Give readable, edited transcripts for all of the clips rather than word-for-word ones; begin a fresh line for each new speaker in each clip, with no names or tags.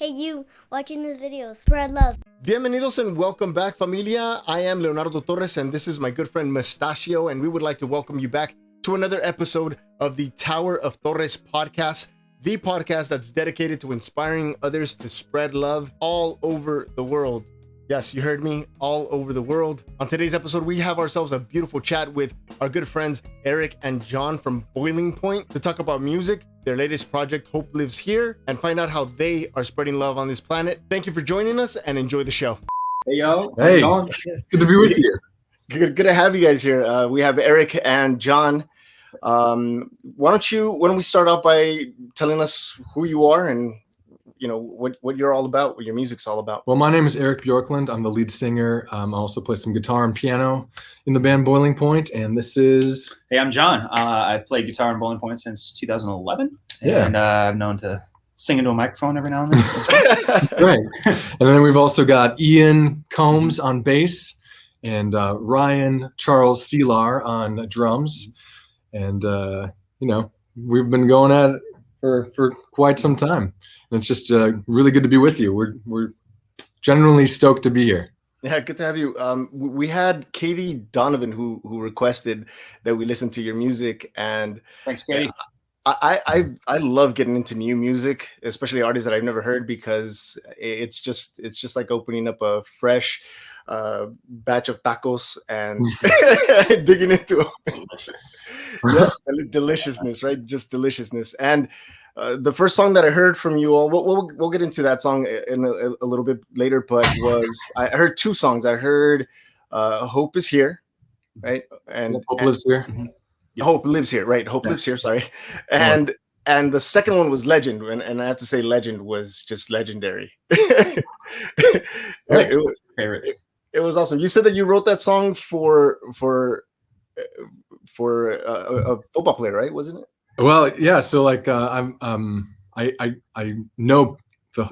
Hey you, watching this video, spread love.
Bienvenidos and welcome back, familia. I am Leonardo Torres and this is my good friend Mustachio, and we would like to welcome you back to another episode of the Tower of Torres podcast, the podcast that's dedicated to inspiring others to spread love all over the world. Yes, you heard me, all over the world. On today's episode, we have ourselves a beautiful chat with our good friends Eric and Jon from Boiling Point to talk about music, their latest project, Hope Lives Here, and find out how they are spreading love on this planet. Thank you for joining us and enjoy the show.
Hey, yo.
Hey, good to be with you.
Good to have you guys here. We have Eric and Jon. Why don't we start off by telling us who you are and what you're all about, what your music's all about.
Well, my name is Eric Bjorklund. I'm the lead singer. I also play some guitar and piano in the band Boiling Point, and this is...
Hey, I'm Jon. I played guitar in Boiling Point since 2011,
Yeah.
and I'm known to sing into a microphone every now and then as well.
Right. And then we've also got Ian Combs on bass and Ryan Charles Selar on drums. And, we've been going at it for quite some time. And it's just really good to be with you. We're genuinely stoked to be here.
Yeah, good to have you. We had Katie Donovan who requested that we listen to your music, and
Thanks, Katie.
I love getting into new music, especially artists that I've never heard, because it's just like opening up a fresh batch of tacos and digging into yes, deliciousness, right? Just deliciousness. And the first song that I heard from you all, we'll get into that song in a little bit later, but I heard two songs. I heard Hope Is Here, right? And
Hope Lives Here.
Hope Lives Here, right? Hope Lives Here, sorry. And the second one was Legend, and I have to say Legend was just legendary.
Favorite.
It was awesome. You said that you wrote that song for a football player, right? Wasn't it?
Well, yeah. So I know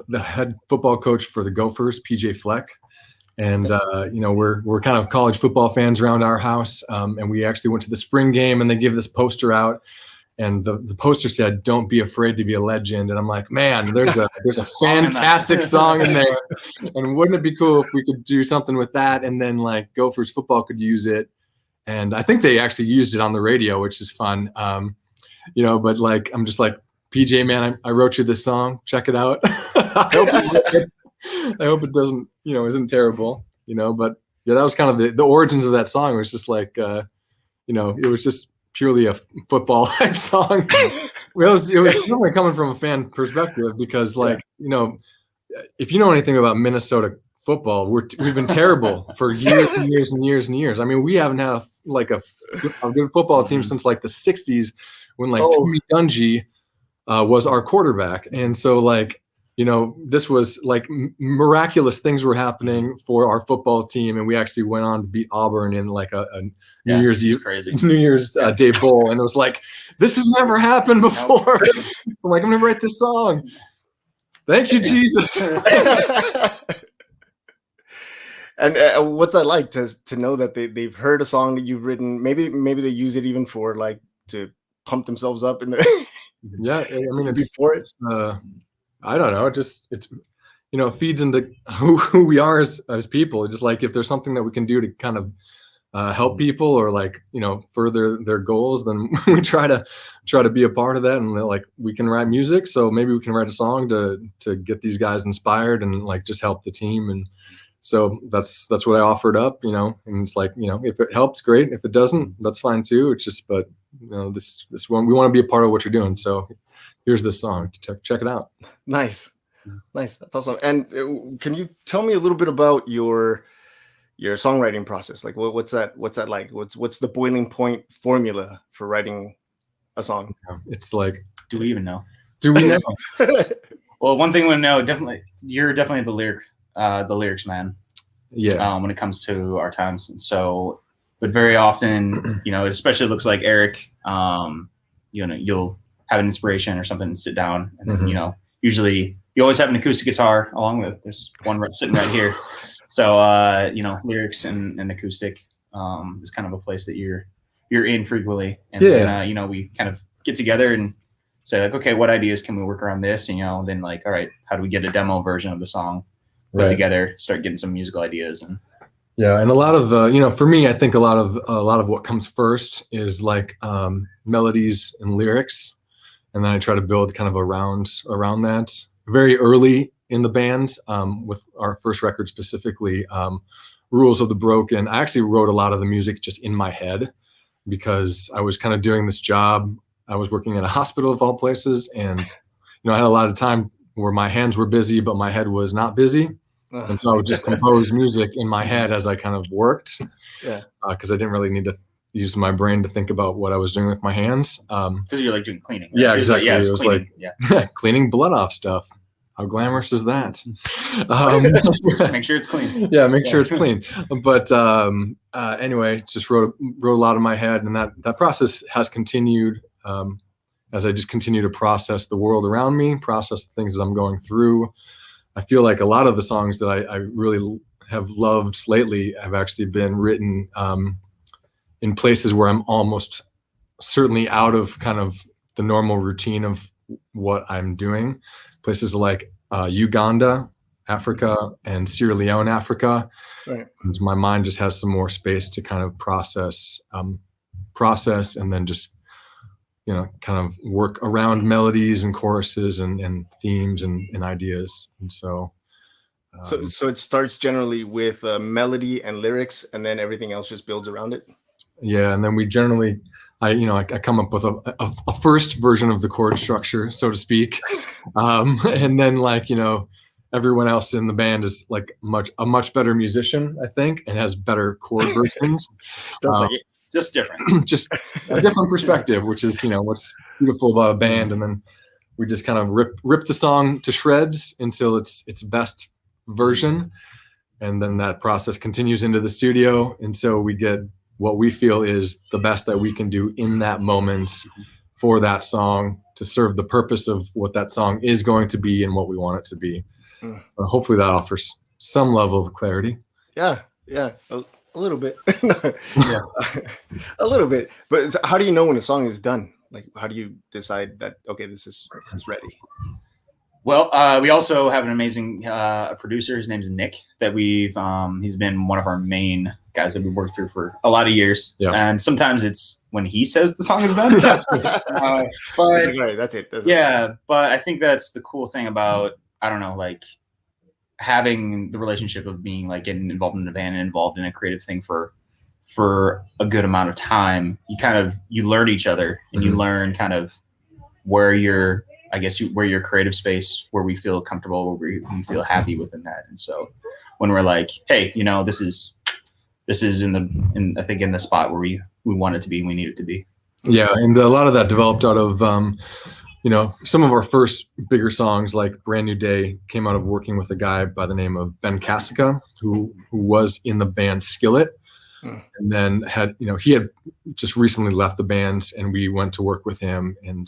the head football coach for the Gophers, PJ Fleck, and we're kind of college football fans around our house, and we actually went to the spring game, and they gave this poster out, and the poster said, "Don't be afraid to be a legend." And I'm like, man, there's a fantastic song in there, and wouldn't it be cool if we could do something with that, and then like Gophers football could use it, and I think they actually used it on the radio, which is fun. But like, I'm just like, PJ, man, I wrote you this song. Check it out. I hope it doesn't, isn't terrible, but yeah, that was kind of the origins of that song. It was just like, it was just purely a football type song. It was really coming from a fan perspective because if you know anything about Minnesota football, we've been terrible for years and years and years and years. I mean, we haven't had a good football team since like the 60s when Tony Dungy was our quarterback. And so this was like miraculous things were happening for our football team. And we actually went on to beat Auburn in like a New Year's Day bowl. And it was like, this has never happened before. I'm like, I'm going to write this song. Thank you, Jesus.
And what's that like to know that they've heard a song that you've written? Maybe they use it even for to pump themselves up in the
yeah. I mean,
it's
I don't know. It feeds into who we are as people. Just like if there's something that we can do to kind of help people or further their goals, then we try to be a part of that. And we can write music, so maybe we can write a song to get these guys inspired and just help the team. And so that's what I offered up, and it's if it helps, great. If it doesn't, that's fine too. It's just, but this one, we want to be a part of what you're doing. So here's this song. Check it out.
Nice. That's awesome. And can you tell me a little bit about your songwriting process? Like, what's that like? What's the Boiling Point formula for writing a song?
It's like,
Do we even know?
do we know?
Well, one thing we know, definitely, you're definitely the lyrics man.
Yeah.
When it comes to our times. And so, but very often, it especially looks like Eric, you'll have an inspiration or something and sit down. And then, usually you always have an acoustic guitar along with, there's one sitting right here. So, lyrics and acoustic is kind of a place that you're in frequently. And then, we kind of get together and say like, okay, what ideas can we work around this? And, then like, all right, how do we get a demo version of the song put together, start getting some musical ideas. And
yeah. And a lot of, for me, I think a lot of what comes first is like melodies and lyrics. And then I try to build kind of around that. Very early in the band, with our first record specifically, Rules of the Broken, I actually wrote a lot of the music just in my head because I was kind of doing this job. I was working at a hospital of all places, and I had a lot of time where my hands were busy, but my head was not busy. And so I would just compose music in my head as I kind of worked. Yeah. Because I didn't really need to use my brain to think about what I was doing with my hands.
Because you're like doing cleaning. Right?
Yeah, exactly.
It
was
cleaning.
like cleaning blood off stuff. How glamorous is that?
Make sure it's clean.
Yeah, make sure it's clean. But anyway, just wrote a lot in my head, and that process has continued as I just continue to process the world around me, process the things that I'm going through. I feel like a lot of the songs that I really have loved lately have actually been written in places where I'm almost certainly out of kind of the normal routine of what I'm doing. Places like Uganda, Africa, and Sierra Leone, Africa. Right. And my mind just has some more space to kind of process, and then just, kind of work around melodies and choruses and themes and ideas. And so
it starts generally with melody and lyrics, and then everything else just builds around it.
Yeah, and then we generally, I come up with a first version of the chord structure, so to speak, and then everyone else in the band is like a much better musician, I think, and has better chord versions.
Just different,
just a different perspective, which is what's beautiful about a band. And then we just kind of rip the song to shreds until it's best version, and then that process continues into the studio, and so we get what we feel is the best that we can do in that moment for that song to serve the purpose of what that song is going to be and what we want it to be. So hopefully that offers some level of clarity.
Yeah, a little bit. Yeah, a little bit. But how do you know when a song is done? Like, how do you decide that, okay, this is ready?
Well, we also have an amazing producer. His name is Nick. That he's been one of our main guys that we worked through for a lot of years. Yeah. And sometimes it's when he says the song is done. But
right, that's it.
But I think that's the cool thing about, I don't know, like having the relationship of being like getting involved in a band and involved in a creative thing for a good amount of time. You learn each other, and you learn kind of where your creative space, where we feel comfortable, where we feel happy within that. And so when we're like, hey, this is I think in the spot where we want it to be and we need it to be.
Yeah. And a lot of that developed out of, some of our first bigger songs, like Brand New Day, came out of working with a guy by the name of Ben Kasica, who was in the band Skillet. And then he had just recently left the band, and we went to work with him, and,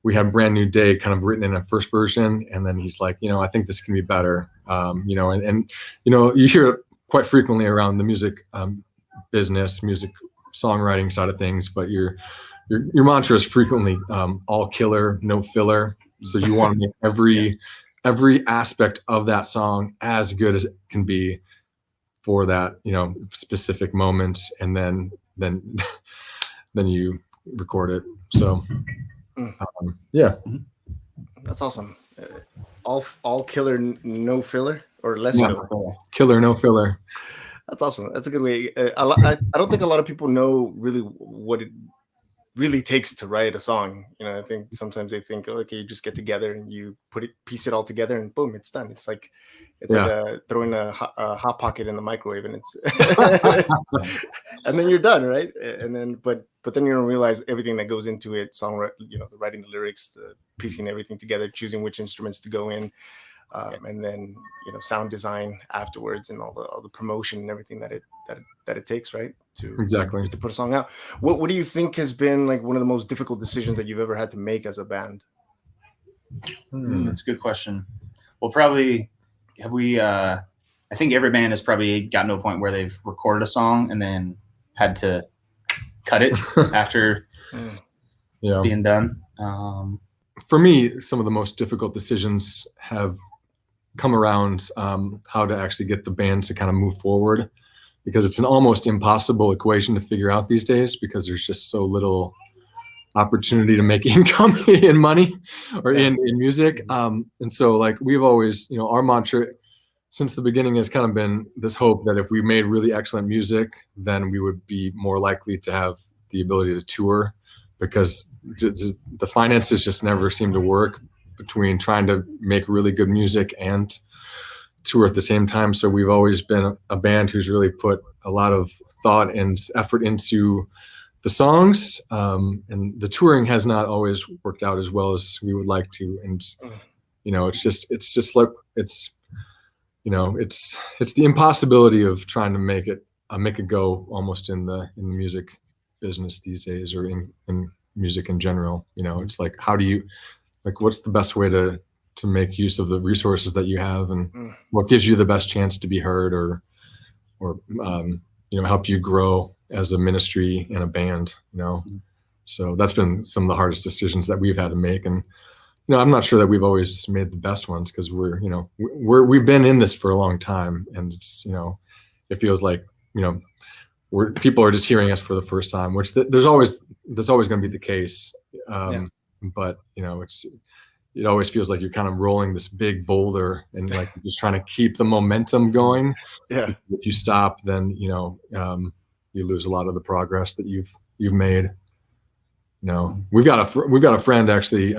we had Brand New Day kind of written in a first version. And then he's like, I think this can be better. And you hear it quite frequently around the music business, music songwriting side of things, but your mantra is frequently all killer, no filler. So you want to make every aspect of that song as good as it can be for that, specific moment, and then you record it. So yeah,
that's awesome. All killer, no filler, or less filler.
Killer, no filler.
That's awesome. That's a good way. I don't think a lot of people know really what it really takes to write a song. I think sometimes they think, okay, you just get together and you piece it all together, and boom, it's done. It's like throwing a hot pocket in the microwave, and it's and then you're done, right? And then but then you don't realize everything that goes into it: writing the lyrics, the piecing everything together, choosing which instruments to go in, and then sound design afterwards, and all the promotion and everything that it takes, right? To put a song out. What do you think has been like one of the most difficult decisions that you've ever had to make as a band?
That's a good question. Well, probably have we? I think every band has probably gotten to a point where they've recorded a song and then had to cut it after being done.
For me, some of the most difficult decisions have come around how to actually get the band to kind of move forward, because it's an almost impossible equation to figure out these days, because there's just so little opportunity to make income in money or in music. And so like we've always, our mantra since the beginning has kind of been this hope that if we made really excellent music, then we would be more likely to have the ability to tour, because the finances just never seem to work between trying to make really good music and tour at the same time. So we've always been a band who's really put a lot of thought and effort into the songs, and the touring has not always worked out as well as we would like to. And it's just like it's the impossibility of trying to make it go almost in the music business these days, or in music in general. It's like, how do you, like, what's the best way to make use of the resources that you have, and what gives you the best chance to be heard, or help you grow as a ministry and a band. So that's been some of the hardest decisions that we've had to make. And I'm not sure that we've always made the best ones, because we've been in this for a long time, and it's it feels like people are just hearing us for the first time, which there's always going to be the case. But it always feels like you're kind of rolling this big boulder, and like just trying to keep the momentum going.
Yeah.
If you stop, then you lose a lot of the progress that you've made. We've got a friend actually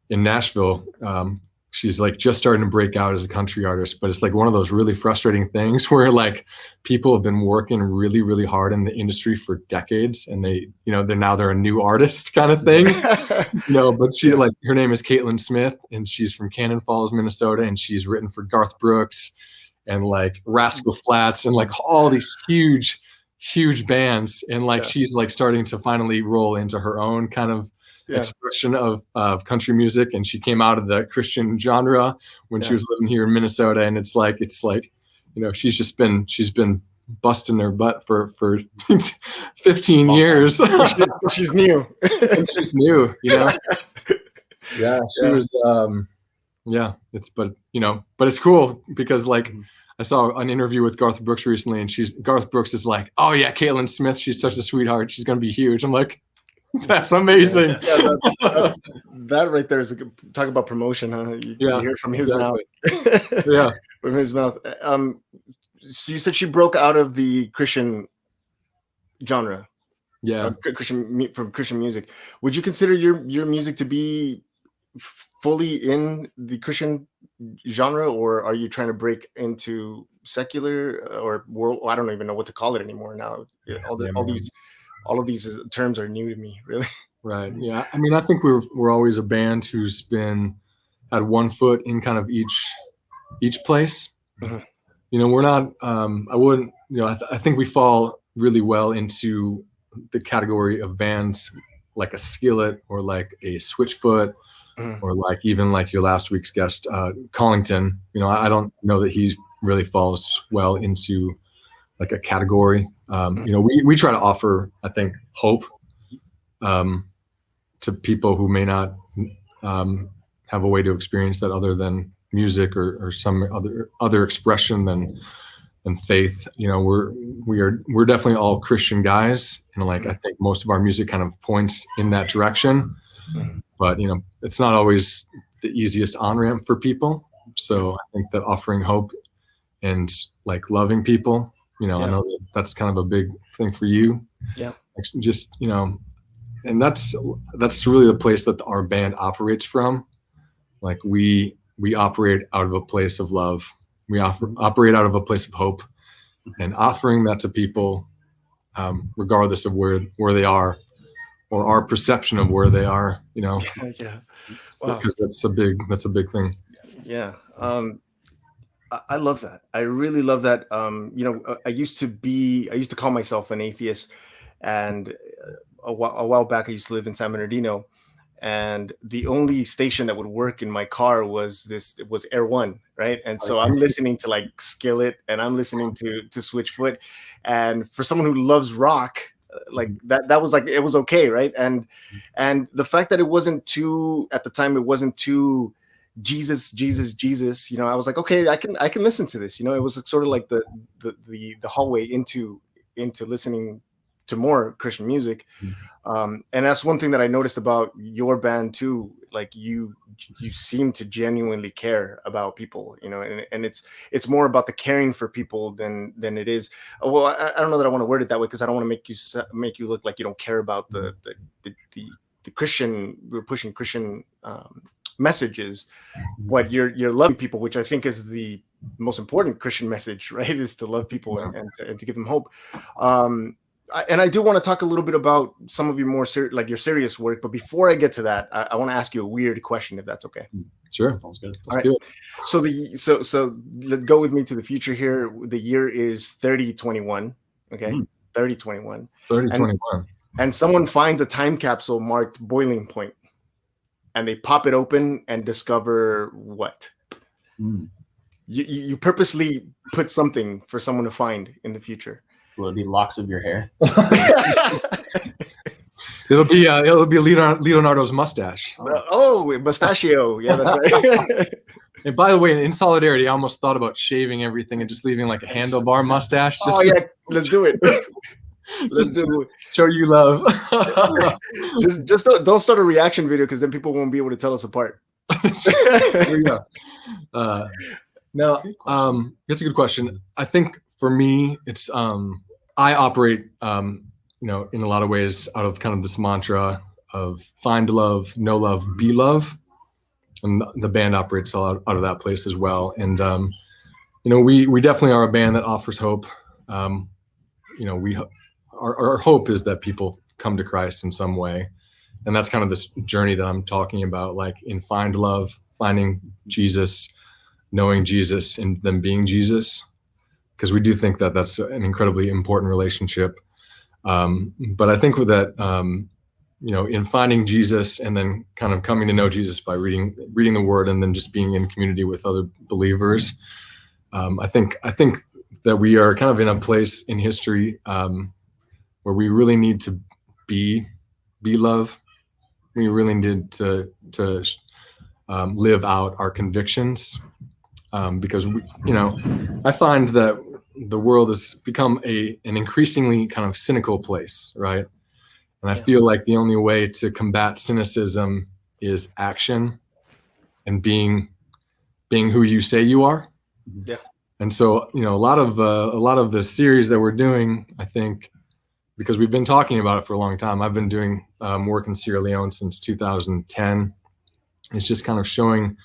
in Nashville. She's like just starting to break out as a country artist, but it's like one of those really frustrating things where like people have been working really, really hard in the industry for decades, and they're a new artist kind of thing. But she like, her name is Caitlin Smith, and she's from Cannon Falls, Minnesota, and she's written for Garth Brooks and like Rascal Flatts and like all these huge bands, and like she's like starting to finally roll into her own kind of expression of country music. And she came out of the Christian genre when she was living here in Minnesota, and it's like she's been busting their butt for 15 years.
She's new.
She's new. Yeah, she was but it's cool, because like I saw an interview with Garth Brooks recently, and Garth Brooks is like, oh yeah, Caitlin Smith, she's such a sweetheart, she's gonna be huge. I'm like, that's amazing.
That right there is talk about promotion, huh? You hear it from his mouth. From his mouth. So you said she broke out of the Christian genre. From Christian music. Would you consider your music to be fully in the Christian genre, or are you trying to break into secular or world? I don't even know what to call it anymore now. All of these terms are new to me, really.
Right. Yeah. I mean, I think we're always a band who's had one foot in kind of each place. We're not. I wouldn't. I think we fall really well into the category of bands like a Skillet, or like a Switchfoot, or like even like your last week's guest, Collington. I don't know that he really falls well into like a category. We try to offer, I think, hope to people who may not have a way to experience that other than music or some other expression than faith. We're definitely all Christian guys, and like I think most of our music kind of points in that direction. But it's not always the easiest on-ramp for people. So I think that offering hope and like loving people, I know that's kind of a big thing for you.
Yeah.
Just, and that's really the place that our band operates from. Like we operate out of a place of love. We operate out of a place of hope, and offering that to people, regardless of where they are, or our perception of where they are,
Wow.
Because that's a big thing.
Yeah. I love that. I really love that. I used to call myself an atheist, and a while back I used to live in San Bernardino, and the only station that would work in my car was Air One, right? And so I'm listening to like Skillet, and I'm listening to Switchfoot, and for someone who loves rock, like that was like, it was okay, right? And the fact that it wasn't too, at the time, it wasn't too Jesus, you know, I was like, okay, I can listen to this, you know. It was sort of like the hallway into listening to more Christian music. And that's one thing that I noticed about your band too. Like you seem to genuinely care about people, you know, and it's more about the caring for people than it is. Well, I don't know that I want to word it that way, because I don't want to make you look like you don't care about the Christian, we're pushing Christian messages. But you're loving people, which I think is the most important Christian message, right? Is to love people and to give them hope. And I do want to talk a little bit about some of your more like your serious work. But before I get to that, I want to ask you a weird question, if that's okay.
Sure.
Sounds good.
Let's do
it. So let's go with me to the future here. The year is 3021. Okay. 3021.
3021.
And someone finds a time capsule marked boiling point, and they pop it open and discover what? You purposely put something for someone to find in the future.
Will it be locks of your hair?
It'll be Leonardo's mustache.
Oh, mustachio. Yeah, that's right.
And by the way, in solidarity, I almost thought about shaving everything and just leaving like a handlebar mustache.
Yeah, let's do it. Let's do it.
Show you love.
just don't start a reaction video, because then people won't be able to tell us apart.
There you go. No, that's a good question. I think for me, it's I operate, you know, in a lot of ways out of kind of this mantra of find love, know love, be love, and the band operates out of that place as well. And you know, we definitely are a band that offers hope. You know, our hope is that people come to Christ in some way, and that's kind of this journey that I'm talking about, like in find love, finding Jesus, knowing Jesus, and then being Jesus, because we do think that that's an incredibly important relationship. But I think with that, you know, in finding Jesus and then kind of coming to know Jesus by reading the Word and then just being in community with other believers, I think that we are kind of in a place in history where we really need to be love. We really need to live out our convictions, because we, you know, I find that the world has become an increasingly kind of cynical place, right? And I feel like the only way to combat cynicism is action and being who you say you are.
Yeah.
And so, you know, a lot of the series that we're doing, I think, because we've been talking about it for a long time. I've been doing work in Sierra Leone since 2010. It's just kind of showing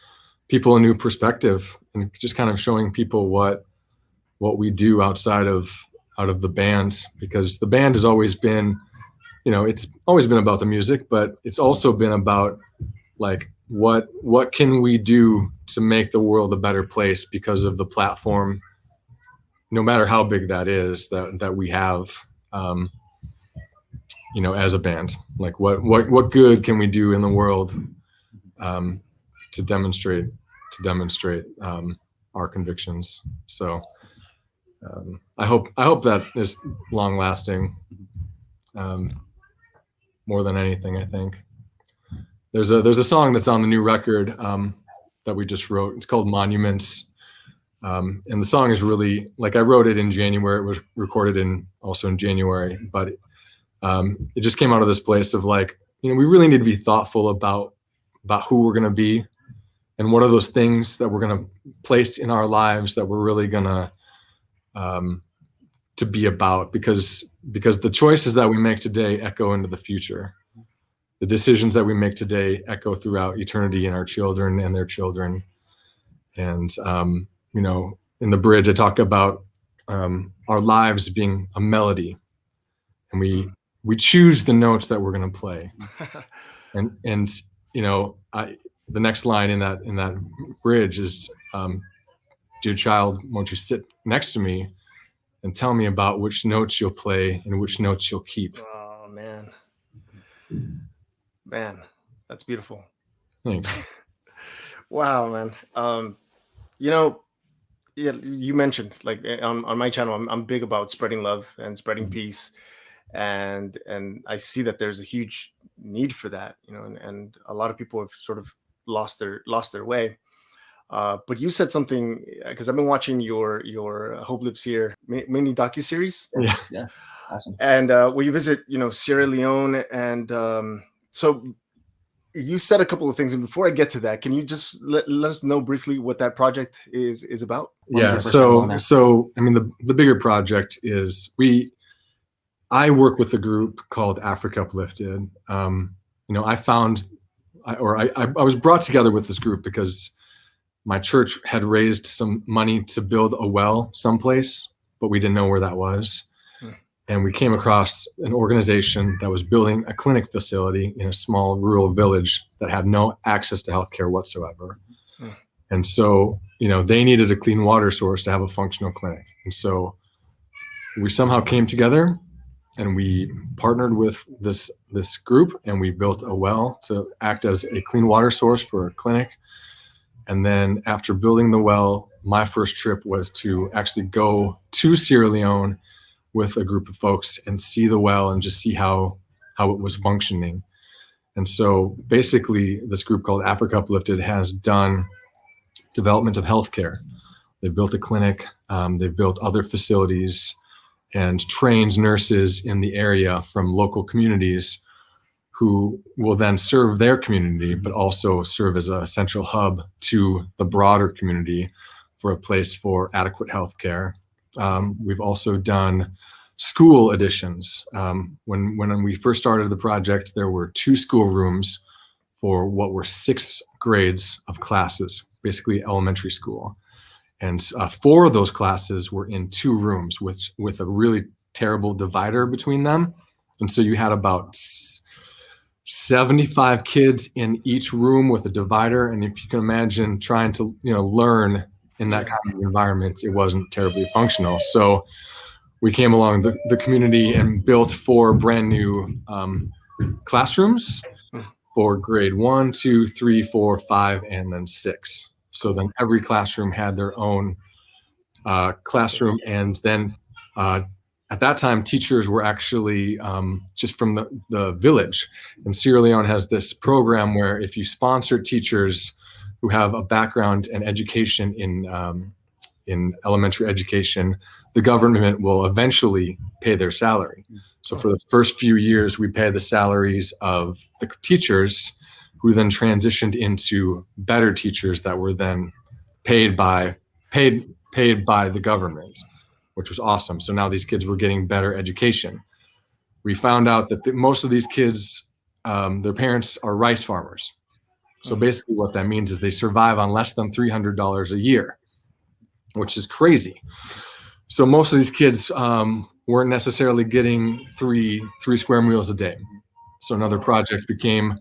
people a new perspective and just kind of showing people what we do outside of the band, because the band has always been, you know, it's always been about the music, but it's also been about like what can we do to make the world a better place because of the platform, no matter how big that is, that we have, you know, as a band. Like what good can we do in the world to demonstrate our convictions. So I hope that is long lasting, more than anything. I think there's a song that's on the new record that we just wrote. It's called Monuments, and the song is really, like, I wrote it in January. It was recorded also in January, but it just came out of this place of, like, you know, we really need to be thoughtful about who we're going to be and what are those things that we're going to place in our lives that we're really going to be about, because the choices that we make today echo into the future. The decisions that we make today echo throughout eternity in our children and their children. And, you know, in the bridge, I talk about our lives being a melody, and we choose the notes that we're going to play. And you know, the next line in that bridge is, dear child, won't you sit next to me and tell me about which notes you'll play and which notes you'll keep.
Oh, man, that's beautiful.
Thanks.
Wow, man. You know, yeah, you mentioned, like, on my channel, I'm big about spreading love and spreading peace. and I see that there's a huge need for that, and a lot of people have sort of lost their way. But you said something, because I've been watching your Hope Lives Here mini docuseries.
Yeah. Awesome.
And where you visit, Sierra Leone, and so you said a couple of things. And before I get to that, can you just let us know briefly what that project is about?
Yeah. So I mean, the bigger project is I work with a group called Africa Uplifted. I was brought together with this group because my church had raised some money to build a well someplace, but we didn't know where that was. And we came across an organization that was building a clinic facility in a small rural village that had no access to healthcare whatsoever. And so, they needed a clean water source to have a functional clinic. And so we somehow came together and we partnered with this group, and we built a well to act as a clean water source for a clinic. And then after building the well, my first trip was to actually go to Sierra Leone with a group of folks and see the well and just see how it was functioning. And so basically this group called Africa Uplifted has done development of healthcare. They've built a clinic, they've built other facilities, and trained nurses in the area from local communities who will then serve their community, but also serve as a central hub to the broader community for a place for adequate healthcare. We've also done school additions. When we first started the project, there were 2 school rooms for what were 6 grades of classes, basically elementary school. And 4 of those classes were in 2 rooms with a really terrible divider between them. And so you had about 75 kids in each room with a divider. And if you can imagine trying to, learn in that kind of environment, it wasn't terribly functional. So we came along the community and built 4 brand new classrooms for grade 1, 2, 3, 4, 5, and then 6. So then every classroom had their own classroom. And then at that time, teachers were actually just from the village. And Sierra Leone has this program where if you sponsor teachers who have a background and education in elementary education, the government will eventually pay their salary. So for the first few years, we pay the salaries of the teachers, who then transitioned into better teachers that were then paid by the government, which was awesome. So now these kids were getting better education. We found out that most of these kids, their parents are rice farmers. So basically what that means is they survive on less than $300 a year, which is crazy. So most of these kids weren't necessarily getting three square meals a day. So another project became,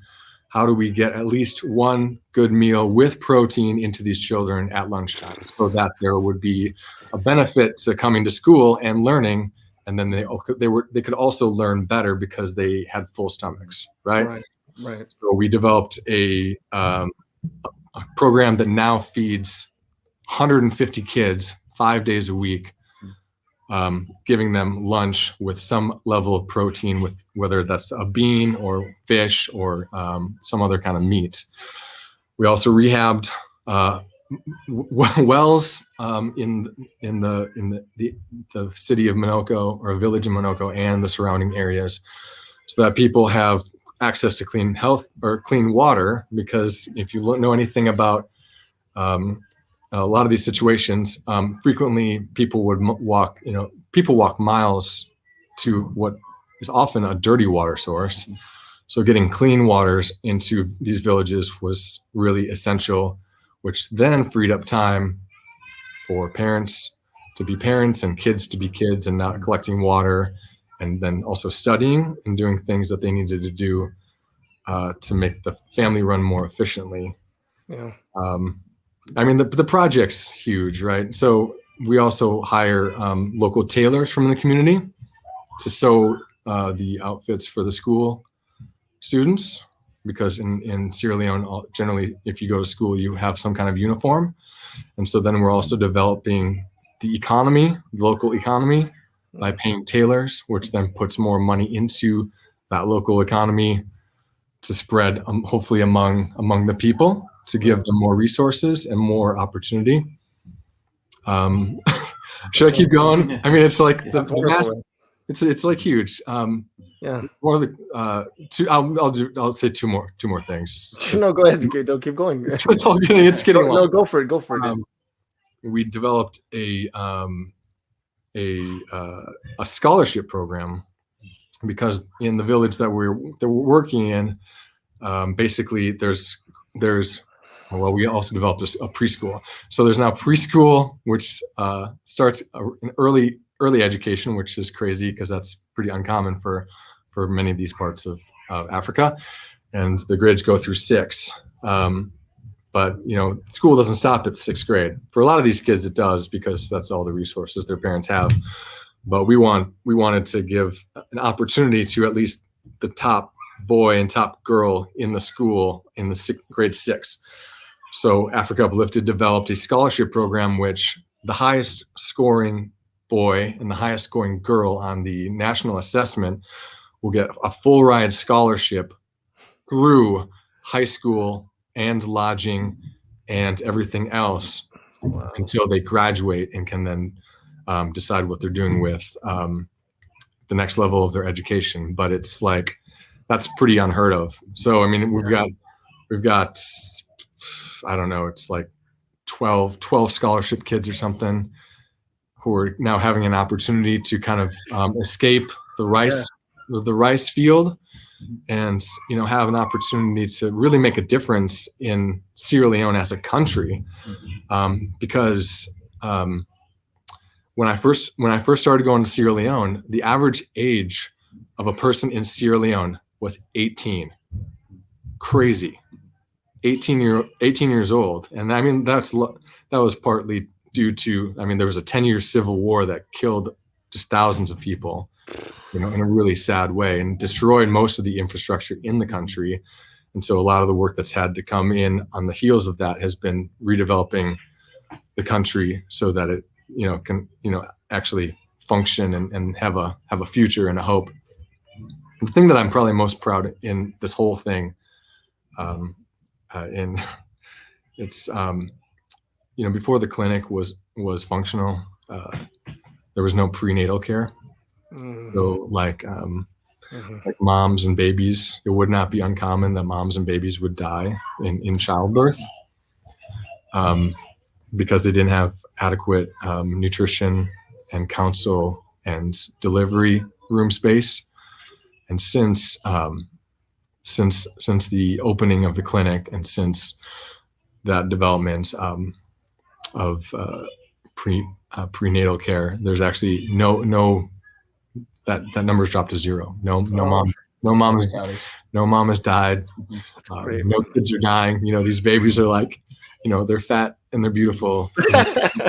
how do we get at least one good meal with protein into these children at lunchtime, so that there would be a benefit to coming to school and learning, and then they could also learn better because they had full stomachs, right?
Right.
So we developed a program that now feeds 150 kids 5 days a week, giving them lunch with some level of protein, with whether that's a bean or fish or some other kind of meat. We also rehabbed wells in the city of Minoko, or a village in Minoko, and the surrounding areas, so that people have access to clean health or clean water. Because if you know anything about a lot of these situations, frequently people would walk miles to what is often a dirty water source. So getting clean waters into these villages was really essential, which then freed up time for parents to be parents and kids to be kids, and not collecting water, and then also studying and doing things that they needed to do to make the family run more efficiently.
Yeah.
I mean, the project's huge, right? So we also hire local tailors from the community to sew the outfits for the school students, because in Sierra Leone, generally, if you go to school, you have some kind of uniform. And so then we're also developing the economy, the local economy, by paying tailors, which then puts more money into that local economy to spread, hopefully among the people, to give them more resources and more opportunity. Should I keep going? I mean, it's like the mass, it's like huge.
Yeah.
One of the two, I'll say two more things.
No, go ahead. Don't keep going.
It's getting long.
No, go for it. Go for it.
We developed a scholarship program, because in the village that we're working in, basically there's well, we also developed a preschool. So there's now preschool, which starts an early education, which is crazy because that's pretty uncommon for many of these parts of Africa, and the grades go through 6. But school doesn't stop at 6th grade. For a lot of these kids, it does, because that's all the resources their parents have. But we wanted to give an opportunity to at least the top boy and top girl in the school in the grade 6. So Africa Uplifted developed a scholarship program, which the highest scoring boy and the highest scoring girl on the national assessment will get a full ride scholarship through high school and lodging and everything else until they graduate and can then decide what they're doing with the next level of their education. But it's like, that's pretty unheard of. So I mean, we've got I don't know, it's like 12 scholarship kids or something who are now having an opportunity to kind of escape the rice field, and have an opportunity to really make a difference in Sierra Leone as a country. Because when I first started going to Sierra Leone, the average age of a person in Sierra Leone was 18. Crazy. 18 years old. And I mean, that was partly due to, there was a 10-year civil war that killed just thousands of people, in a really sad way, and destroyed most of the infrastructure in the country. And so a lot of the work that's had to come in on the heels of that has been redeveloping the country so that it, can, actually function and have a future and a hope. The thing that I'm probably most proud in this whole thing, and it's before the clinic was functional, there was no prenatal care. So like moms and babies, it would not be uncommon that moms and babies would die in childbirth, because they didn't have adequate nutrition and counsel and delivery room space. And since the opening of the clinic, and since that development of prenatal care, there's actually no that number's dropped to 0. No mom has died. No kids are dying. These babies are like, they're fat and they're beautiful.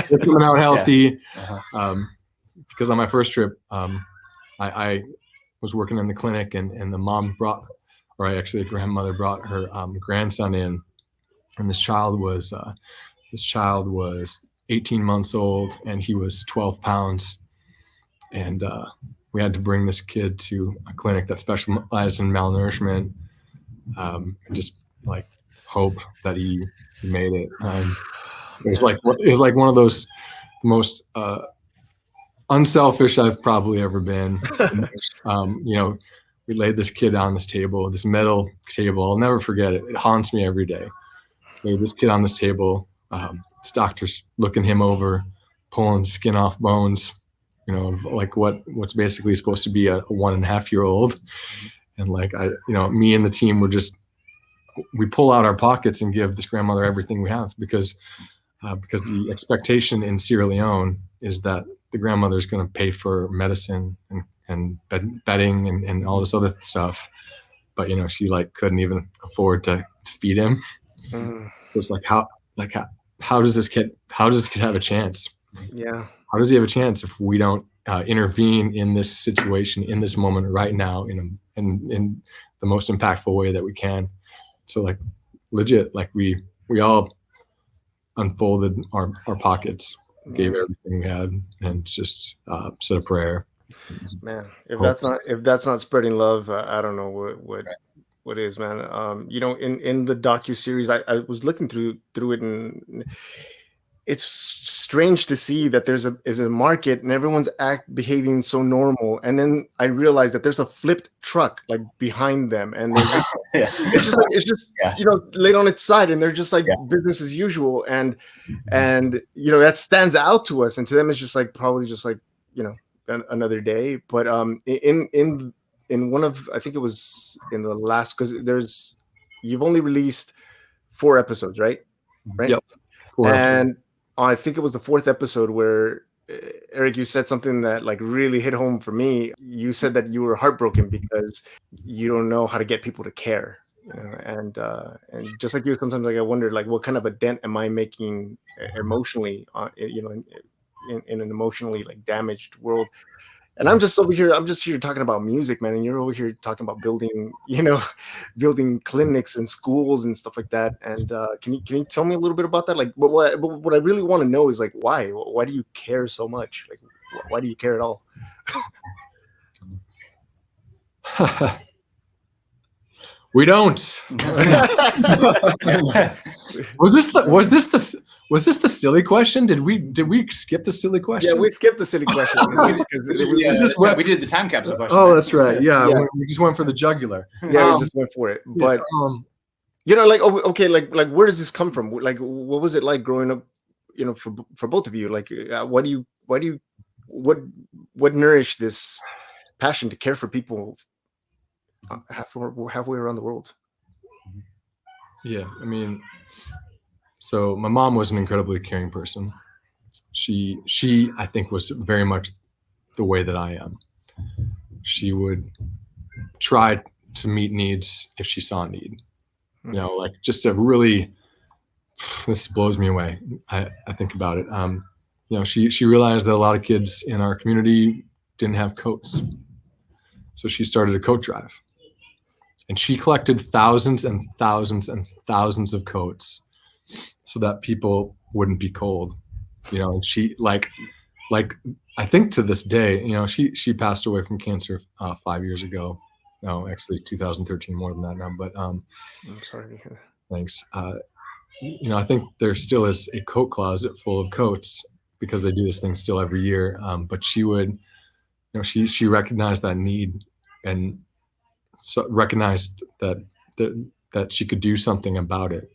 They're coming out healthy. Yeah. Because on my first trip, I was working in the clinic, and the mom the grandmother brought her grandson in, and this child was 18 months old, and he was 12 pounds, and we had to bring this kid to a clinic that specialized in malnourishment, and just like hope that he made it. It was like one of those most unselfish I've probably ever been. We laid this kid on this table, this metal table. I'll never forget it. It haunts me every day. Laid this kid on this table. This doctor's looking him over, pulling skin off bones, like what's basically supposed to be a 1.5-year-old. And like me and the team we pull out our pockets and give this grandmother everything we have, because the expectation in Sierra Leone is that the grandmother is going to pay for medicine and bedding and all this other stuff, but she couldn't even afford to feed him. So it's like how does this kid have a chance?
Yeah.
How does he have a chance if we don't intervene in this situation, in this moment right now, in the most impactful way that we can? So like legit, like we all unfolded our pockets, gave everything we had, and just said a prayer.
Man,
Hopes.
if that's not spreading love, I don't know
Right.
what is, man. In the docu-series, I was looking through it, and it's strange to see that is a market and everyone's behaving so normal, and then I realized that there's a flipped truck like behind them, and they're just
Yeah.
it's just
Yeah.
laid on its side, and they're just like
Yeah.
business as usual, and that stands out to us, and to them it's just like probably just like another day. But in one of, I think it was in the last, because you've only released 4 episodes, right?
Yep. 4 episodes.
And I think it was the 4th episode where Eric, you said something that like really hit home for me. You said that you were heartbroken because you don't know how to get people to care, and just like you, sometimes like I wonder like what kind of a dent am I making emotionally, in an emotionally like damaged world. And I'm just here talking about music, man, and you're over here talking about building clinics and schools and stuff like that. And can you tell me a little bit about that? Like, what I really want to know is like, why do you care so much? Like, why do you care at all?
We don't. Was this the silly question? Did we skip the silly question?
Yeah, we skipped the silly question.
We did the time capsule question.
Oh, that's right. Yeah,
Yeah.
we just went for the jugular.
Yeah, we just went for it.
Yes,
But like, okay, like where does this come from? Like, what was it like growing up? For both of you, like, what nourished this passion to care for people halfway around the world?
yeah, I mean, so my mom was an incredibly caring person. She I think was very much the way that I am. She would try to meet needs if she saw a need. Like just a really, this blows me away. I think about it. She realized that a lot of kids in our community didn't have coats. So she started a coat drive. And she collected thousands and thousands and thousands of coats so that people wouldn't be cold. And she like I think to this day, she passed away from cancer 5 years ago. No, actually 2013, more than that now. But
I'm sorry to hear that.
Thanks. I think there still is a coat closet full of coats because they do this thing still every year. But she would, she recognized that need and so recognized that she could do something about it.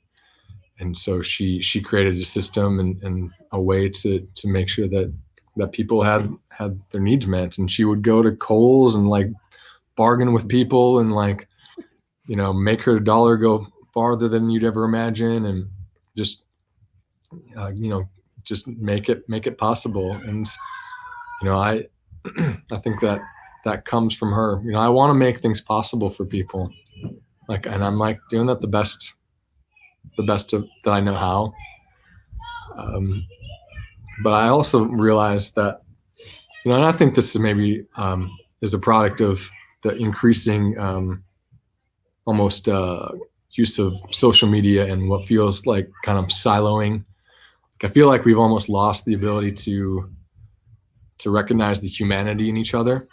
And so she created a system and a way to make sure that people had their needs met. And she would go to Kohl's and like bargain with people and like, make her dollar go farther than you'd ever imagine, and just just make it possible. And I think that comes from her. I want to make things possible for people, and I'm like doing that the best that I know how. But I also realized that, and I think this is maybe is a product of the increasing almost use of social media and what feels like kind of siloing. I feel like we've almost lost the ability to recognize the humanity in each other,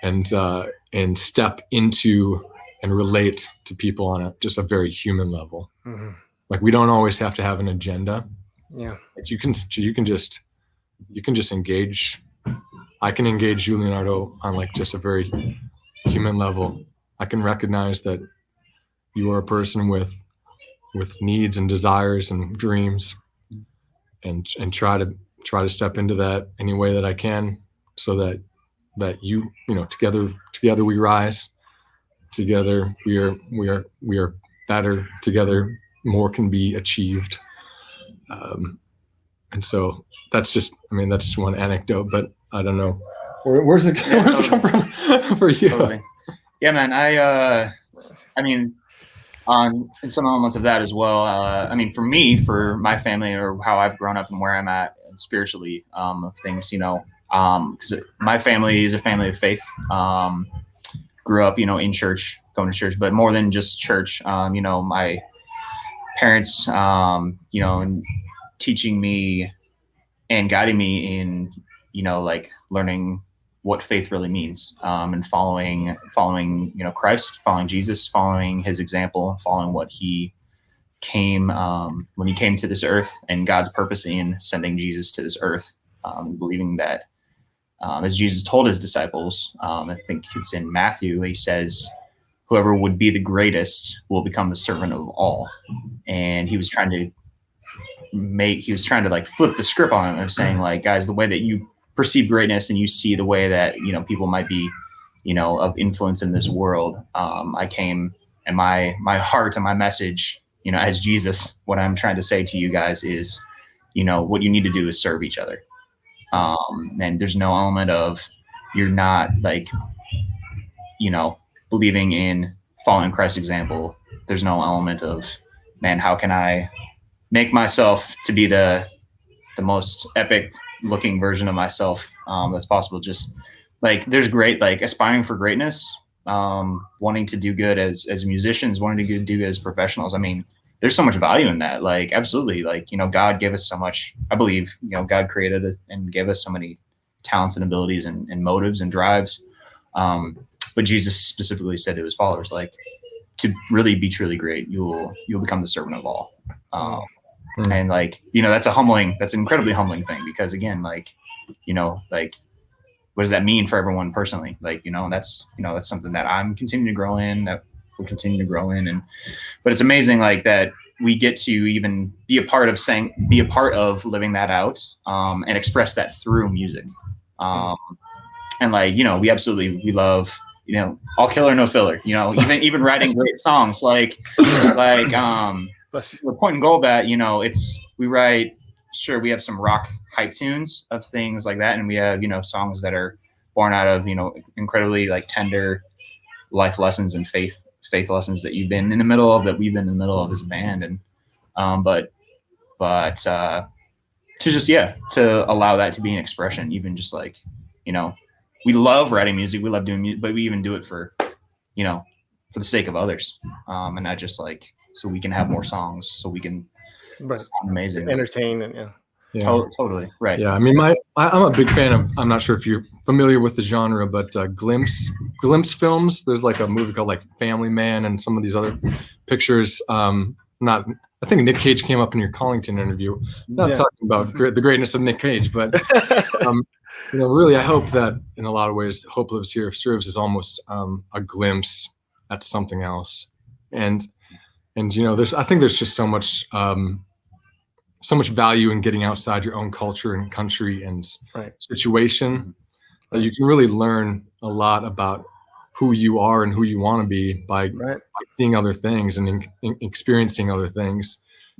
and step into and relate to people on just a very human level.
Mm-hmm.
Like we don't always have to have an agenda.
Yeah,
like you can just engage. I can engage you, Leonardo, on like just a very human level. I can recognize that you are a person with needs and desires and dreams, and try to step into that any way that I can, so that together we rise, together we are better, together more can be achieved. And so that's just one anecdote, but I don't know where's it come from for you.
Totally. Yeah, man. In some elements of that as well. For me, for my family, or how I've grown up and where I'm at spiritually, of things, because my family is a family of faith. Grew up, in church, going to church, but more than just church. My parents, and teaching me and guiding me in like learning what faith really means, and following, Christ, following Jesus, following his example, following what he came, when he came to this earth, and God's purpose in sending Jesus to this earth, believing that, as Jesus told his disciples, I think it's in Matthew, he says, whoever would be the greatest will become the servant of all. And he was trying to like flip the script on him, of saying, like, guys, the way that you perceive greatness and you see the way that, people might be, of influence in this world. I came, and my heart and my message, as Jesus, what I'm trying to say to you guys is, what you need to do is serve each other. And there's no element of, you're not like, believing in following Christ's example. There's no element of, man, how can I make myself to be the most epic looking version of myself that's possible. Just like, there's great, like, aspiring for greatness, wanting to do good as musicians, wanting to do good as professionals. I mean, there's so much value in that. Like, absolutely. Like, God gave us so much. I believe, God created it and gave us so many talents and abilities and motives and drives. But Jesus specifically said to his followers, like, to really be truly great, you'll become the servant of all. And like, that's an incredibly humbling thing, because again, like, like, what does that mean for everyone personally? Like, that's something that I'm continuing to grow in, that we'll continue to grow in. But it's amazing, like, that we get to even be a part of living that out, and express that through music. And like, we love, all killer, no filler, even writing great songs, like, we're pointing goal at, we write, sure, we have some rock hype tunes of things like that. And we have, songs that are born out of, incredibly like tender life lessons and faith lessons that we've been in the middle of as a band. And, but to just, to allow that to be an expression, even just like, we love writing music, we love doing music, but we even do it for, for the sake of others. And not just like, so we can have more songs, so we can sound amazing,
entertain, and
totally right.
Yeah, I mean, I'm a big fan of. I'm not sure if you're familiar with the genre, but glimpse films. There's like a movie called like Family Man, and some of these other pictures. I think Nick Cage came up in your Collington interview. Not talking about the greatness of Nick Cage, but really, I hope that in a lot of ways, Hope Lives Here serves as almost a glimpse at something else. And I think there's just so much value in getting outside your own culture and country and situation, that you can really learn a lot about who you are and who you want to be by seeing other things and experiencing other things.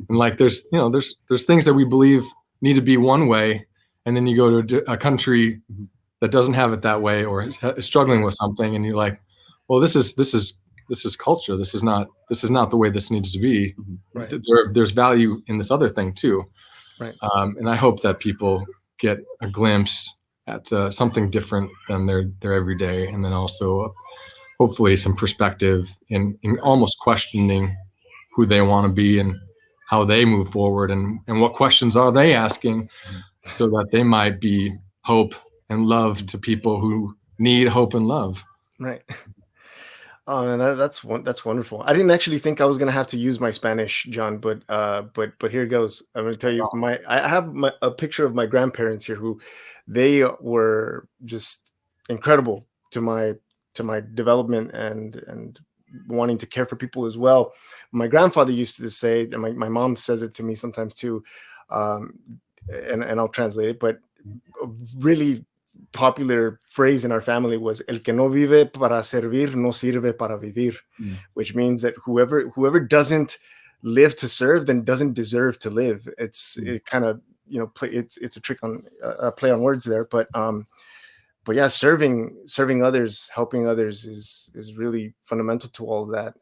And like, there's things that we believe need to be one way, and then you go to a country that doesn't have it that way, or is struggling with something, and you're like, well, this is culture. This is not the way this needs to be. There's value in this other thing too. And I hope that people get a glimpse at something different than their everyday, and then also hopefully some perspective in almost questioning who they want to be and how they move forward, and what questions are they asking, so that they might be hope and love to people who need hope and love.
Right. Oh man, that's wonderful. I didn't actually think I was gonna have to use my Spanish, John, but here goes. I'm gonna tell you, I have a picture of my grandparents here, who they were just incredible to my development and wanting to care for people as well. My grandfather used to say, and my mom says it to me sometimes too, and I'll translate it, but a really popular phrase in our family was "El que no vive para servir no sirve para vivir," which means that whoever doesn't live to serve, then doesn't deserve to live. It kind of it's a trick on a play on words there, but yeah, serving others, helping others is really fundamental to all of that.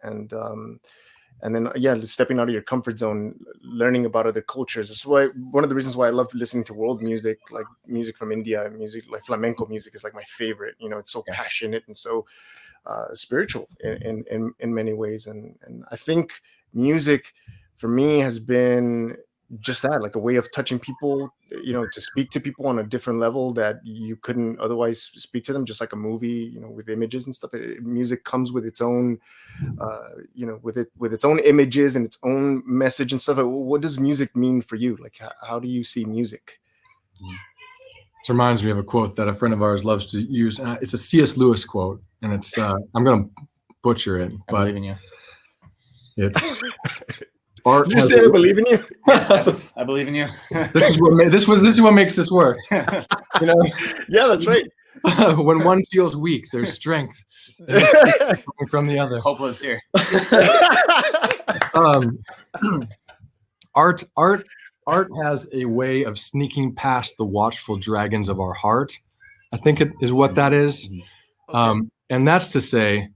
And then stepping out of your comfort zone, learning about other cultures. That's why one of the reasons why I love listening to world music, like music from India, music like flamenco music is like my favorite. It's so passionate and so spiritual in many ways. And I think music for me has been just that, like a way of touching people, to speak to people on a different level that you couldn't otherwise speak to them, just like a movie, with images and stuff. Music comes with its own, with its own images and its own message and stuff. What does music mean for you? Like, how do you see music?
This reminds me of a quote that a friend of ours loves to use. And it's a C.S. Lewis quote, and it's I'm going to butcher it,
I believe in you.
It's art.
Did you say I believe in you?
I believe in you.
This is what makes this work.
Yeah, that's right.
When one feels weak, there's strength coming from the other.
Hope lives here.
Art has a way of sneaking past the watchful dragons of our heart. I think it is what that is.
Okay.
And that's to say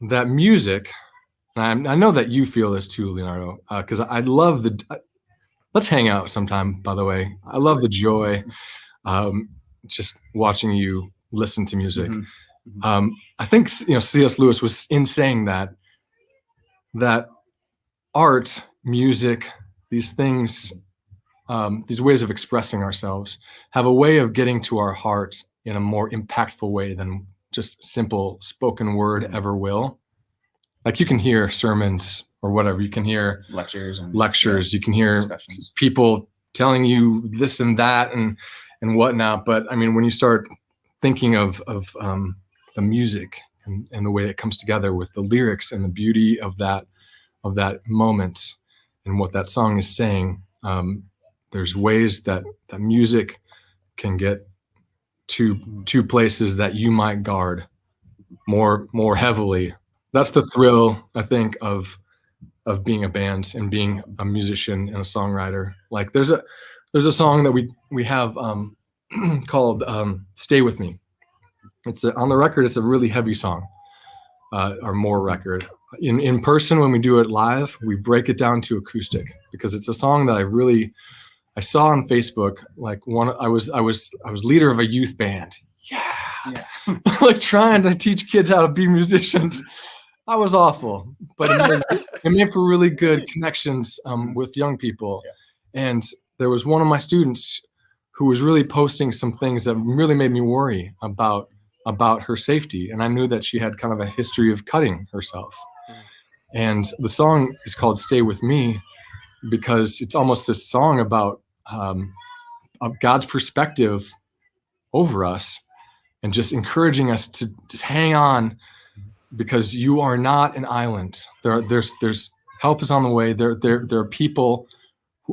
that music, and I know that you feel this too, Leonardo, because I love let's hang out sometime, by the way. I love the joy, just watching you listen to music. I think, C.S. Lewis was in saying that art, music, these things, these ways of expressing ourselves have a way of getting to our hearts in a more impactful way than just simple spoken word ever will. Like, you can hear sermons or whatever, you can hear
lectures,
you can hear people telling you this and that and whatnot. But I mean, when you start thinking of the music and the way it comes together with the lyrics and the beauty of that moment and what that song is saying, there's ways that music can get to places that you might guard more heavily. That's the thrill, I think, of being a band and being a musician and a songwriter. Like, there's a song that we have called "Stay With Me." It's on the record. It's a really heavy song, or more record. In person, when we do it live, we break it down to acoustic, because it's a song that I saw on Facebook. Like, I was leader of a youth band. Yeah. Like, trying to teach kids how to be musicians. I was awful, but it made for really good connections with young people. Yeah. And there was one of my students who was really posting some things that really made me worry about her safety. And I knew that she had kind of a history of cutting herself. And the song is called "Stay With Me" because it's almost this song about God's perspective over us and just encouraging us to just hang on, because you are not an island. There's help is on the way. There are people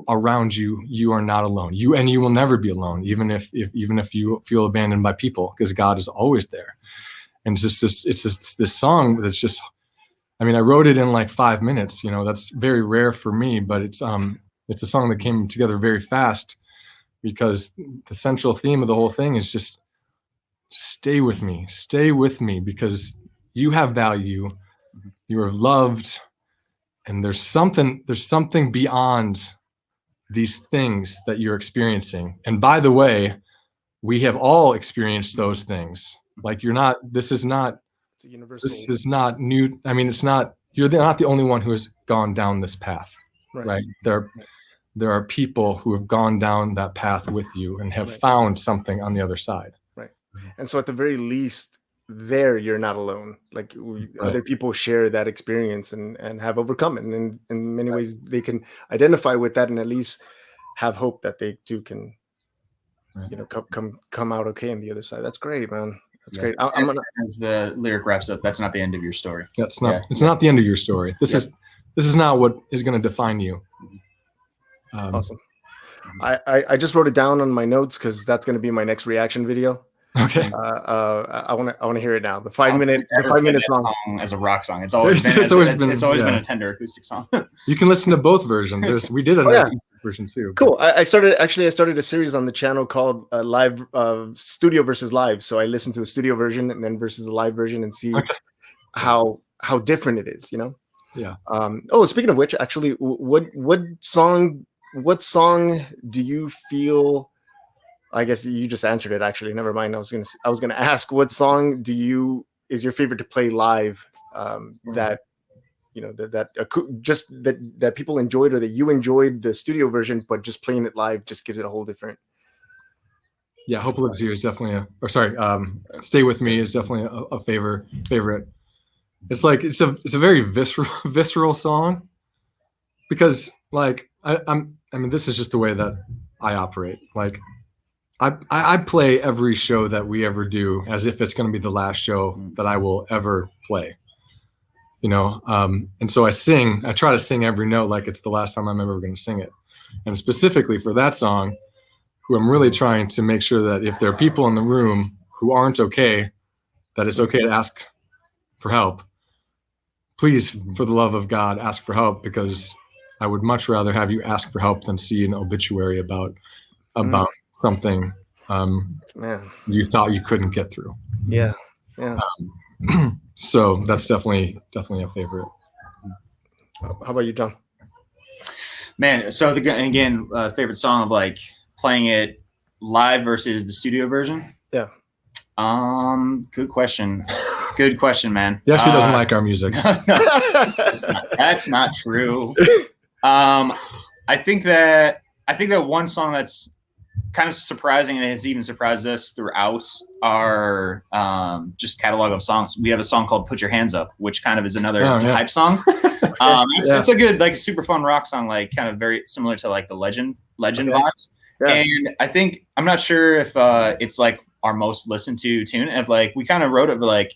around you. You are not alone. You will never be alone, even if you feel abandoned by people, because God is always there. And it's just this song that's just, I mean, I wrote it in like 5 minutes. That's very rare for me, but it's a song that came together very fast, because the central theme of the whole thing is just stay with me, because you have value, you are loved, and there's something beyond these things that you're experiencing. And by the way, we have all experienced those things. Like, this is not new. I mean, you're not the only one who has gone down this path, right? There are people who have gone down that path with you and have found something on the other side.
Right. And so at the very least, there you're not alone. Like, other people share that experience and have overcome it, and in many ways they can identify with that and at least have hope that they too can come out okay on the other side. That's great, man. That's great.
As the lyric wraps up, that's not the end of your story.
It's not the end of your story. This is not what is going to define you.
Awesome. I just wrote it down on my notes, because that's going to be my next reaction video.
Okay.
I want to hear it now. The 5 minute song
as a rock song. It's always been a tender acoustic song.
You can listen to both versions. We did another version too.
Cool. I started a series on the channel called live studio versus live. So I listened to the studio version and then versus the live version and see how different it is.
Yeah.
Speaking of which, actually, what song do you feel? I guess you just answered it. Actually, never mind. I was gonna ask, what song is your favorite to play live? That that people enjoyed, or that you enjoyed the studio version, but just playing it live just gives it a whole different.
Yeah, Hope Lives Here is definitely Stay With Me is definitely a favorite. It's like it's a very visceral song, because like I mean this is just the way that I operate. Like I play every show that we ever do as if it's going to be the last show that I will ever play. And so I try to sing every note like it's the last time I'm ever going to sing it. And specifically for that song, who I'm really trying to make sure that if there are people in the room who aren't okay, that it's okay to ask for help. Please, for the love of God, ask for help, because I would much rather have you ask for help than see an obituary about something you thought you couldn't get through.
Yeah.
So that's definitely a favorite.
How about you, John?
Man, so again, favorite song of like playing it live versus the studio version.
Yeah.
Good question. Good question, man.
He actually doesn't like our music.
That's not true. I think that one song that's kind of surprising and has even surprised us throughout our just catalog of songs. We have a song called "Put Your Hands Up," which kind of is another hype song. It's a good, like, super fun rock song, like kind of very similar to like the Legend vibes. Yeah. And I think, I'm not sure if it's like our most listened to tune. If like we kind of wrote it, but like,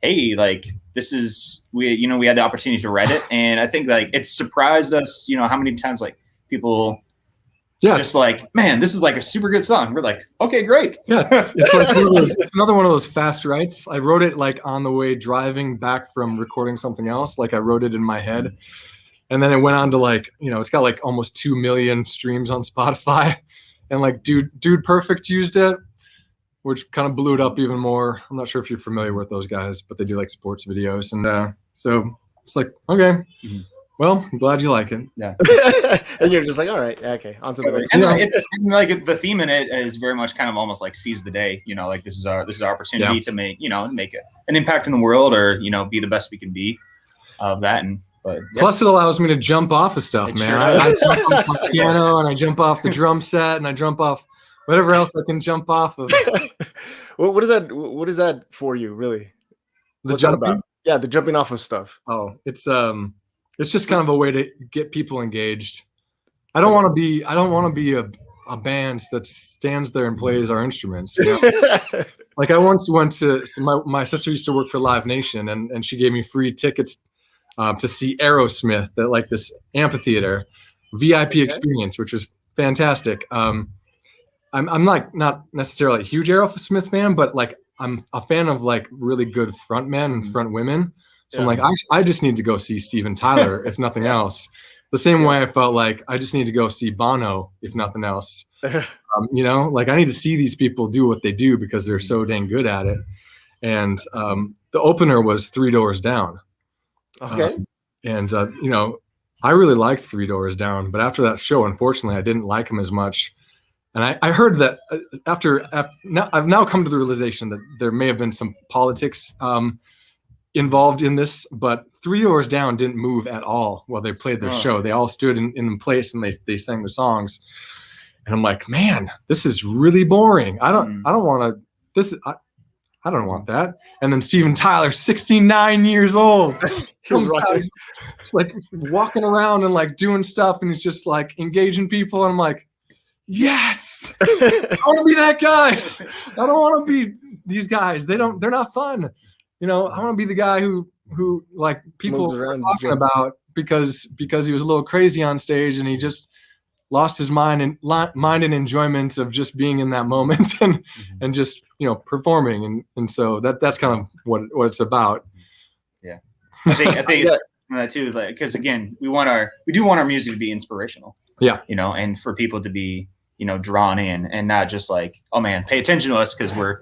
hey, like this is we had the opportunity to write it, and I think like it surprised us. How many times like people. Yeah, just like, man, this is like a super good song. We're like, okay, great.
Yeah, it's like it's another one of those fast writes. I wrote it like on the way driving back from recording something else. Like I wrote it in my head, and then it went on to like, it's got like almost 2 million streams on Spotify, and like Dude Perfect used it, which kind of blew it up even more. I'm not sure if you're familiar with those guys, but they do like sports videos, and so it's like, okay. Mm-hmm. Well, I'm glad you like it.
Yeah.
And you're just like, all right, okay, on to the next.
And like the theme in it is very much kind of almost like seize the day. Like this is our opportunity to make an impact in the world, or be the best we can be of that.
Plus, it allows me to jump off of stuff, man. Sure I jump off my piano, and I jump off the drum set, and I jump off whatever else I can jump off of.
What is that? What is that for you, really?
What's that about?
Yeah, the jumping off of stuff.
Oh, it's just kind of a way to get people engaged. I don't want to be a band that stands there and plays our instruments. Like I once went to my sister used to work for Live Nation, and she gave me free tickets to see Aerosmith at like this amphitheater VIP experience, which was fantastic. I'm like not necessarily a huge Aerosmith fan, but like I'm a fan of like really good front men and front women. So I'm like, I just need to go see Steven Tyler, if nothing else. The same way I felt like I just need to go see Bono, if nothing else. Like I need to see these people do what they do because they're so dang good at it. And the opener was 3 Doors Down.
Okay.
I really liked 3 Doors Down, but after that show, unfortunately, I didn't like him as much. And I heard that I've now come to the realization that there may have been some politics involved in this, but 3 Doors Down didn't move at all while they played their show. They all stood in place and they sang the songs. And I'm like, man, this is really boring. I don't want that. And then Steven Tyler, 69 years old, he's like walking around and like doing stuff, and he's just like engaging people. And I'm like, yes, I want to be that guy. I don't want to be these guys. They're not fun. I want to be the guy who like people are talking about because he was a little crazy on stage, and he just lost his mind and enjoyment of just being in that moment and just performing, and so that's kind of what it's about.
Yeah, I think it's that too, like, because again, we do want our music to be inspirational.
Yeah,
and for people to be drawn in, and not just like, oh man, pay attention to us because we're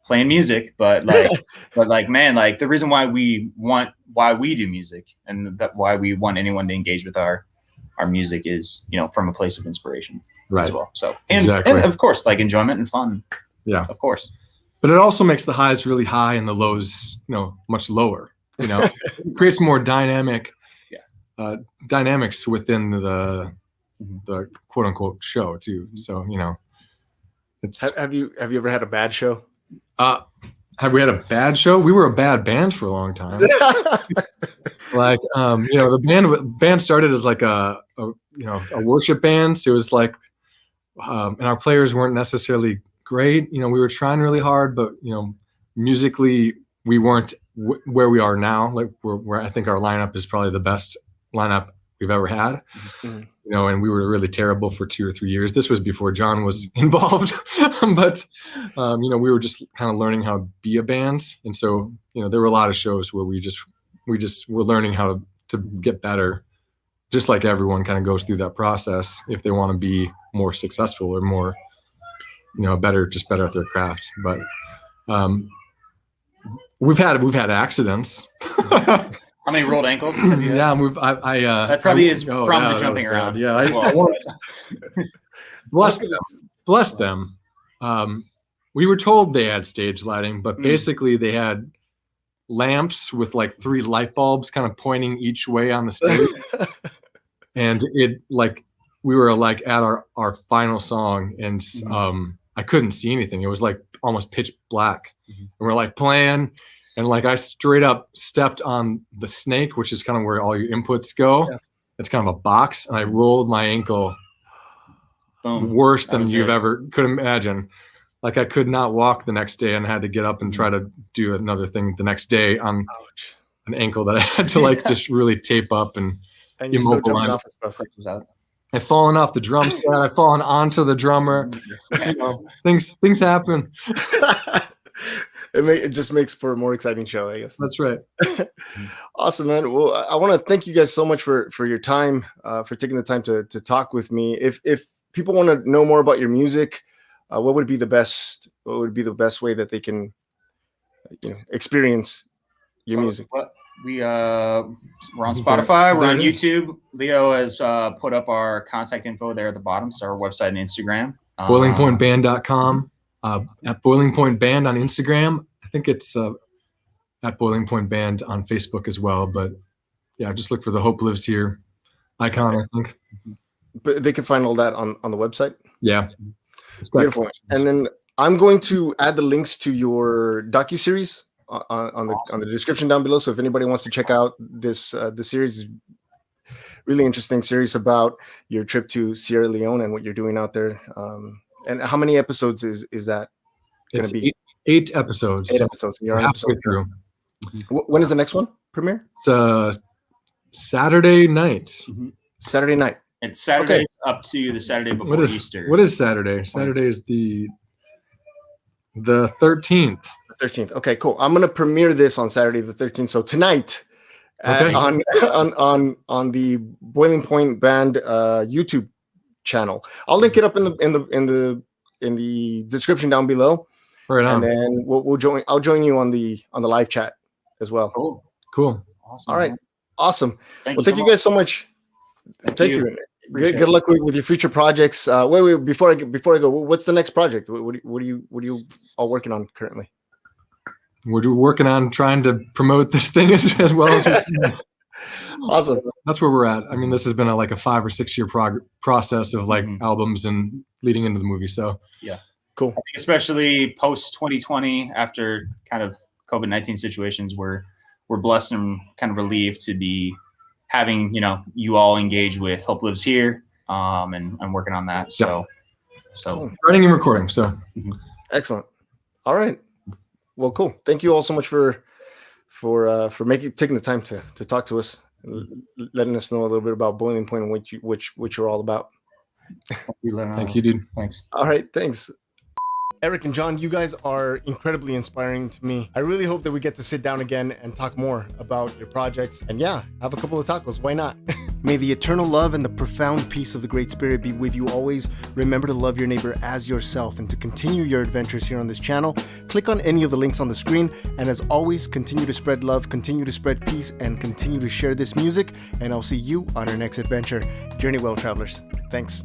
playing music, but like man, like the reason why we do music, and that why we want anyone to engage with our music is from a place of inspiration, right, as well. So and of course like enjoyment and fun, of course,
but it also makes the highs really high and the lows much lower. it creates more dynamics within the quote unquote show too. So, it's,
Have you ever had a bad show?
have we had a bad show? We were a bad band for a long time. Like, the band started as like a worship band. So it was like, and our players weren't necessarily great. We were trying really hard, but, musically we weren't where we are now. Like where I think our lineup is probably the best lineup we've ever had. And we were really terrible for 2 or 3 years. This was before John was involved, but we were just kind of learning how to be a band. And so, there were a lot of shows where we just were learning how to get better, just like everyone kind of goes through that process if they want to be more successful or more, better at their craft. But we've had accidents.
How many rolled ankles have you had?
Yeah,
that probably is from the jumping around.
Yeah, bless them. We were told they had stage lighting, but basically they had lamps with like 3 light bulbs kind of pointing each way on the stage. And it we were like at our final song, and I couldn't see anything. It was like almost pitch black. And we're like playing, and like I straight up stepped on the snake, which is kind of where all your inputs go. Yeah. It's kind of a box, and I rolled my ankle.
Boom.
Worse than you've ever could imagine. Like I could not walk the next day and had to get up and try to do another thing the next day on an ankle that I had to just really tape up and immobilize. I've fallen off the drum set. I've fallen onto the drummer. Things happen.
It just makes for a more exciting show, I guess.
That's right.
Awesome, man. Well, I want to thank you guys so much for your time, for taking the time to talk with me. If people want to know more about your music, what would be the best way that they can experience your music?
We're on Spotify, we're on YouTube. Leo has put up our contact info there at the bottom, so our website and Instagram.
boilingpointband.com, at Boiling Point Band on Instagram. I think it's at Boiling Point Band on Facebook as well, but yeah, just look for the Hope Lives Here icon, I think.
But they can find all that on the website.
Yeah.
It's beautiful. And then I'm going to add the links to your docuseries on the description down below. So if anybody wants to check out this the series, really interesting series about your trip to Sierra Leone and what you're doing out there. And how many episodes is that going to be?
8 episodes.
8 episodes. You're halfway through. When is the next one premiere?
It's Saturday night.
Saturday night.
It's Saturday up to the Saturday before Easter.
What is Saturday? Saturday is the 13th.
The 13th. Okay, cool. I'm gonna premiere this on Saturday the 13th. So tonight, on the Boiling Point Band YouTube channel. I'll link it up in the description down below.
Right on.
And then I'll join you on the live chat as well.
Cool.
Awesome. All right. Awesome. Thank you guys so much. Thank you. Good luck with your future projects. Wait, before I go, what's the next project? What are you all working on currently?
We're working on trying to promote this thing as well as we can.
Awesome.
That's where we're at. I mean, this has been a 5 or 6 year process of albums and leading into the movie. So
yeah,
cool.
I think especially post 2020, after kind of COVID-19 situations, we're blessed and kind of relieved to be having you all engage with Hope Lives Here, and working on that. So
writing and recording. So
excellent. All right. Well, cool. Thank you all so much for taking the time to talk to us, letting us know a little bit about Boiling Point and what you're all about.
Thank you, dude.
Thanks.
All right. Thanks. Eric and John, you guys are incredibly inspiring to me. I really hope that we get to sit down again and talk more about your projects. And yeah, have a couple of tacos. Why not? May the eternal love and the profound peace of the Great Spirit be with you always. Remember to love your neighbor as yourself. And to continue your adventures here on this channel, click on any of the links on the screen. And as always, continue to spread love, continue to spread peace, and continue to share this music. And I'll see you on our next adventure. Journey well, travelers. Thanks.